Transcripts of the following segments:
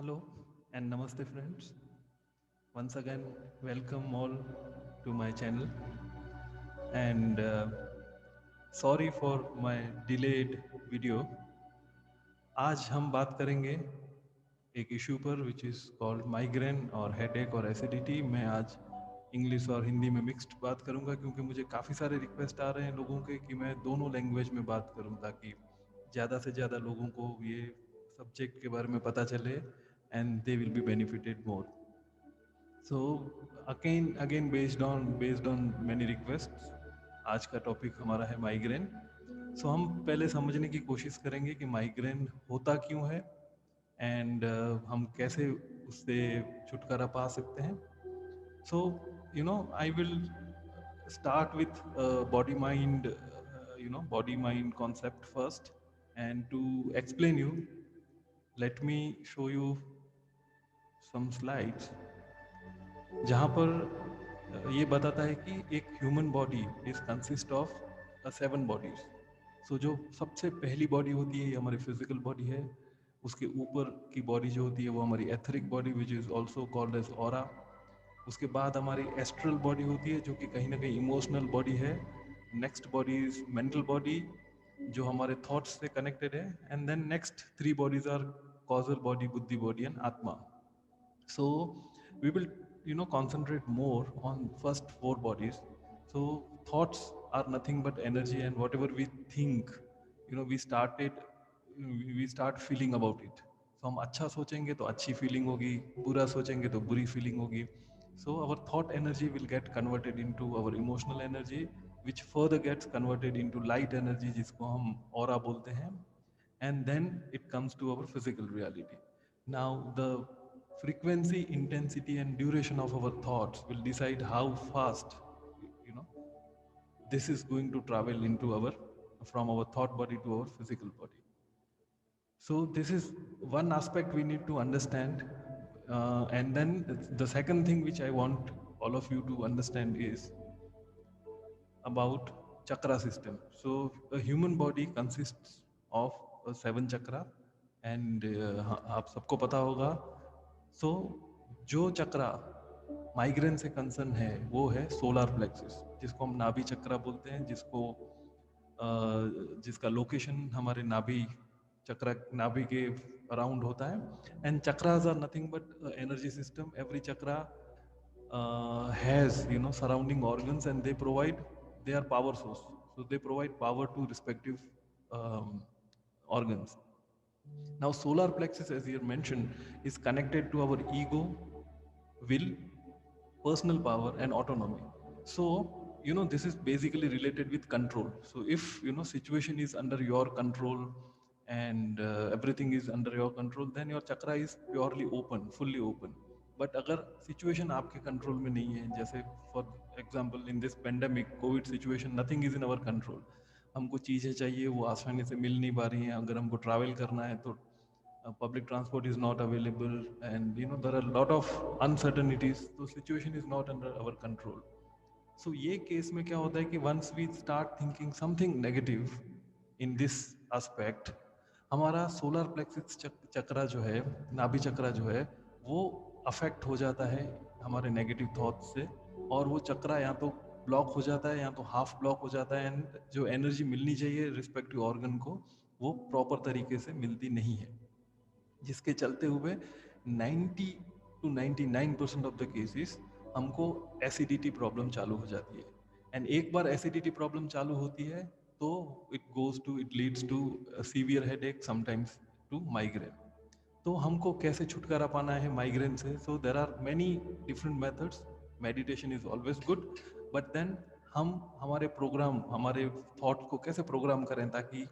Hello and namaste, friends. Once again, welcome all to my channel. And sorry for my delayed video. आज हम बात करेंगे एक issue पर विच इज़ कॉल्ड माइग्रेन और headache और एसिडिटी। मैं आज इंग्लिश और हिंदी में मिक्स्ड बात करूंगा क्योंकि मुझे काफ़ी सारे रिक्वेस्ट आ रहे हैं लोगों के कि मैं दोनों लैंग्वेज में बात करूं ताकि ज़्यादा से ज़्यादा लोगों को ये सब्जेक्ट के बारे में पता चले and they will be benefited more. So again based on many request, आज का टॉपिक हमारा है माइग्रेन। सो हम पहले समझने की कोशिश करेंगे कि माइग्रेन होता क्यों है एंड हम कैसे उससे छुटकारा पा सकते हैं। So I will start with body mind concept first, and to explain you, let me show you some slides जहाँ पर ये बताता है कि एक human body is consist of 7 bodies. So जो सबसे पहली बॉडी होती है ये हमारी फिजिकल बॉडी है। उसके ऊपर की बॉडी जो होती है वो हमारी etheric body which is also called as aura. उसके बाद हमारी एस्ट्रल बॉडी होती है जो कि कहीं ना कहीं इमोशनल बॉडी है। Next body is mental body जो हमारे थॉट्स से कनेक्टेड है। And then next 3 bodies are causal body, buddhi body and atma. So we will concentrate more on first 4 bodies. So thoughts are nothing but energy, and whatever we think, we start feeling about it. So हम अच्छा सोचेंगे तो अच्छी feeling होगी, बुरा सोचेंगे तो बुरी फीलिंग होगी. So our thought energy will get converted into our emotional energy, which further gets converted into light energy जिसको हम aura बोलते हैं. And then it comes to our physical reality. Now the frequency, intensity and duration of our thoughts will decide how fast you know this is going to travel into our from our thought body to our physical body. So this is one aspect we need to understand. And then the second thing which I want all of you to understand is about chakra system. So a human body consists of 7 chakra, and आप सबको पता होगा. So जो चक्रा migraine से concern है वो है solar plexus, जिसको हम नाभि चक्रा बोलते हैं, जिसका लोकेशन हमारे नाभि के अराउंड होता है. And chakras are nothing but energy system. Every chakra has surrounding organs, and they are power source, so they provide power to respective um, organs. Now solar plexus, as you mentioned, is connected to our ego, will, personal power and autonomy. So this is basically related with control. So if situation is under your control and everything is under your control, then your chakra is purely open, fully open. But अगर situation आपके control में नहीं है, जैसे for example in this pandemic Covid situation, nothing is in our control. हमको चीज़ें चाहिए वो आसानी से मिल नहीं पा रही हैं. अगर हमको ट्रैवल करना है तो public transport is not available, and there are a lot of uncertainties. So situation is not under our control. So ये केस में क्या होता है कि once we start thinking something negative in this aspect, हमारा सोलर प्लेक्सिस चक्रा जो है, नाभि चक्रा जो है, वो अफेक्ट हो जाता है हमारे नेगेटिव थॉट्स से. और वो चक्रा या तो ब्लॉक हो जाता है या तो हाफ ब्लॉक हो जाता है, एंड जो एनर्जी मिलनी चाहिए रिस्पेक्टिव ऑर्गन को वो प्रॉपर तरीके से मिलती नहीं है, जिसके चलते हुए 90 to 99% ऑफ द केसेस हमको एसिडिटी प्रॉब्लम चालू हो जाती है. एंड एक बार एसिडिटी प्रॉब्लम चालू होती है तो it leads to severe headache, sometimes to migraine. तो हमको कैसे छुटकारा पाना है माइग्रेन से? So there are many different methods. Meditation is always good, but then हम हमारे थॉट को कैसे प्रोग्राम करें ताकि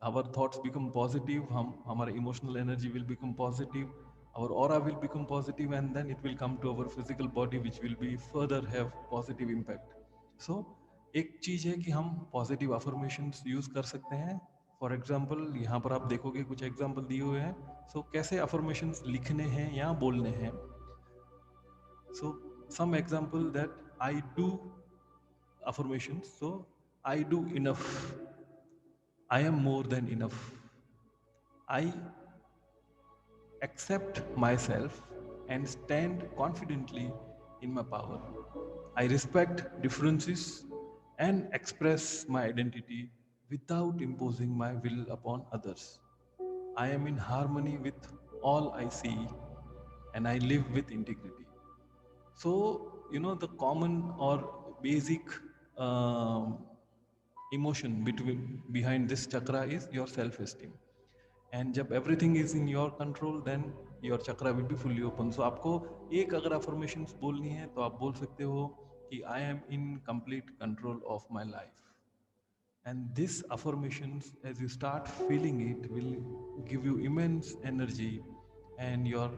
our thoughts become positive, हमारे emotional energy will become positive, our aura will become positive, and then it will come to our physical body which will be further have positive impact. So एक चीज़ है कि हम positive affirmations use कर सकते हैं. For example यहाँ पर आप देखोगे कुछ एग्जाम्पल दिए हुए हैं. सो कैसे अफर्मेशंस लिखने हैं या बोलने हैं. So some example that I do affirmations. So I do enough, I am more than enough, I accept myself and stand confidently in my power. I respect differences and express my identity without imposing my will upon others. I am in harmony with all I see and I live with integrity. So, the common or basic um, emotion behind this chakra is your self-esteem. And जब everything is in your control, then your chakra will be fully open. So आपको एक अगर affirmations बोलनी है तो आप बोल सकते हो कि I am in complete control of my life. And this affirmations, as you start feeling it, will give you immense energy, and your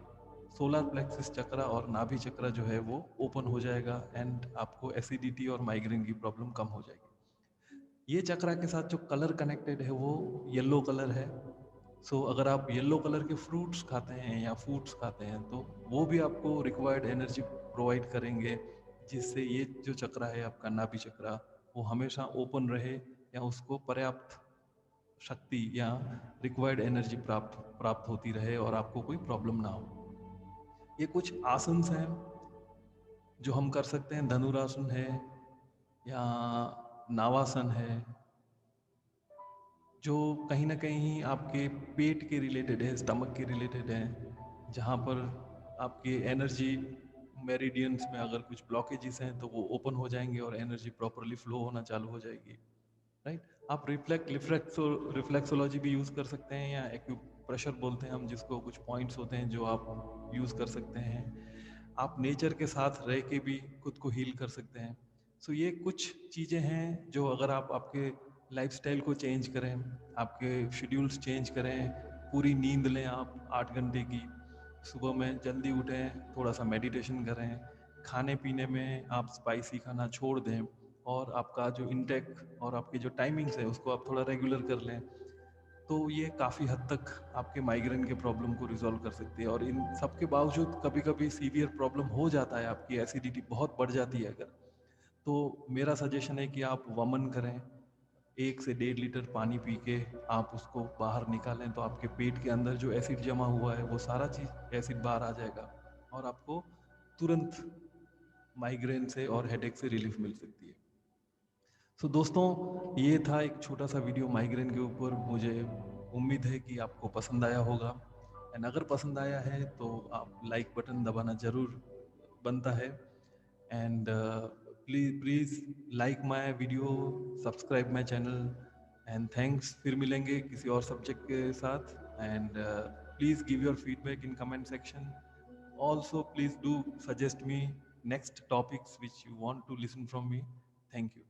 solar plexus chakra और नाभि चक्रा जो है वो ओपन हो जाएगा, एंड आपको एसिडिटी और माइग्रेन की प्रॉब्लम कम हो जाएगी। ये चक्रा के साथ जो कलर कनेक्टेड है वो येलो कलर है। सो अगर आप येलो कलर के फ्रूट्स खाते हैं या फूड्स खाते हैं तो वो भी आपको रिक्वायर्ड एनर्जी प्रोवाइड करेंगे, जिससे ये जो चक्रा है आपका नाभि चक्रा वो हमेशा ओपन रहे, या उसको पर्याप्त शक्ति या रिक्वायर्ड एनर्जी प्राप्त होती रहे और आपको कोई प्रॉब्लम ना हो। ये कुछ आसन्स हैं जो हम कर सकते हैं। धनुरासन है या नावासन है, जो कहीं ना कहीं आपके पेट के रिलेटेड है, स्टमक के रिलेटेड है, जहाँ पर आपके एनर्जी मेरिडियंस में अगर कुछ ब्लॉकेजेस हैं तो वो ओपन हो जाएंगे और एनर्जी प्रॉपरली फ्लो होना चालू हो जाएगी। राइट। आप रिफ्लेक्सोलॉजी भी यूज़ कर सकते हैं, या एक्यूप्रेशर बोलते हैं हम जिसको, कुछ पॉइंट्स होते हैं जो आप यूज़ कर सकते हैं। आप नेचर के साथ रह के भी खुद को हील कर सकते हैं। सो ये कुछ चीज़ें हैं जो अगर आप आपके लाइफस्टाइल को चेंज करें, आपके शेड्यूल्स चेंज करें, पूरी नींद लें आप 8 घंटे की, सुबह में जल्दी उठें, थोड़ा सा मेडिटेशन करें, खाने पीने में आप स्पाइसी खाना छोड़ दें, और आपका जो इंटेक और आपकी जो टाइमिंग्स है उसको आप थोड़ा रेगुलर कर लें, तो ये काफ़ी हद तक आपके माइग्रेन के प्रॉब्लम को रिजॉल्व कर सकती है। और इन सब के बावजूद कभी कभी सीवियर प्रॉब्लम हो जाता है, आपकी एसिडिटी बहुत बढ़ जाती है अगर, तो मेरा सजेशन है कि आप वमन करें, 1 से 1.5 लीटर पानी पी के आप उसको बाहर निकालें, तो आपके पेट के अंदर जो एसिड जमा हुआ है वो सारा चीज़ एसिड बाहर आ जाएगा, और आपको तुरंत माइग्रेन से और हेडेक से रिलीफ मिल सकती है। सो दोस्तों, ये था एक छोटा सा वीडियो माइग्रेन के ऊपर। मुझे उम्मीद है कि आपको पसंद आया होगा, एंड अगर पसंद आया है तो आप लाइक बटन दबाना ज़रूर बनता है। And please please like my video, subscribe my channel, and thanks. फिर मिलेंगे किसी और सब्जेक्ट के साथ, and please give your feedback in comment section. Also, please do suggest me next topics which you want to listen from me. Thank you.